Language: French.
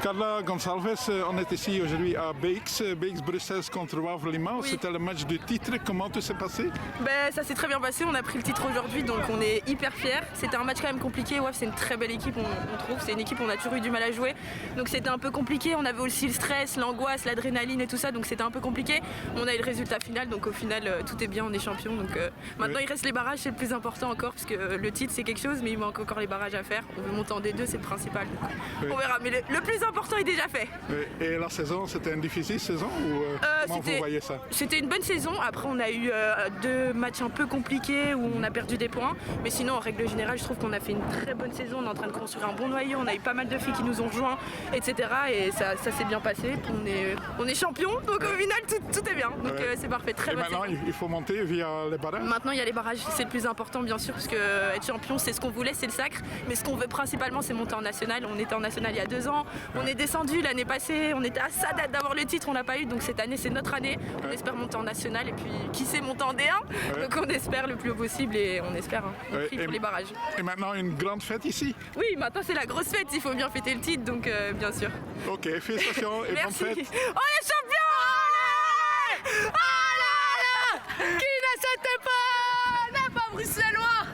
Carla Gonçalves, on est ici aujourd'hui à BX Bruxelles contre Wavre Limau. Oui. C'était le match du titre. Comment tout s'est passé? Ça s'est très bien passé, on a pris le titre aujourd'hui donc on est hyper fiers. C'était un match quand même compliqué, Wavre c'est une très belle équipe on trouve, c'est une équipe on a toujours eu du mal à jouer. Donc c'était un peu compliqué, on avait aussi le stress, l'angoisse, l'adrénaline et tout ça, donc c'était un peu compliqué. On a eu le résultat final, donc au final tout est bien, on est champion. Donc maintenant il reste les barrages, c'est le plus important encore, parce que le titre c'est quelque chose mais il manque encore les barrages à faire. On veut monter en D2, c'est le principal. On verra, mais le plus important est déjà fait. Et la saison, c'était une difficile saison ou comment vous voyez ça? C'était une bonne saison. Après, on a eu 2 matchs un peu compliqués où on a perdu des points. Mais sinon, en règle générale, je trouve qu'on a fait une très bonne saison. On est en train de construire un bon noyau. On a eu pas mal de filles qui nous ont rejoints, etc. Et ça s'est bien passé. On est champion. Donc au final, tout est bien. Donc c'est parfait. Très Et bonne maintenant, saison. il faut monter via les barrages? Maintenant, il y a les barrages. C'est le plus important, bien sûr, parce que être champion, c'est ce qu'on voulait, c'est le sacre. Mais ce qu'on veut principalement, c'est monter en national. On était en national il y a 2 ans. On est descendu l'année passée. On était à ça date d'avoir le titre. On l'a pas eu. Donc cette année, c'est notre année. On espère monter en national. Et puis, qui sait monter en D1. Donc on espère le plus haut possible et on espère on prie pour les barrages. Et maintenant, une grande fête ici? Oui, maintenant c'est la grosse fête. Il faut bien fêter le titre. Donc bien sûr. Ok, félicitations et bonne Merci. fête. On est champion! Allez! Allez! Qui ne s'était pas? N'est pas bruxellois!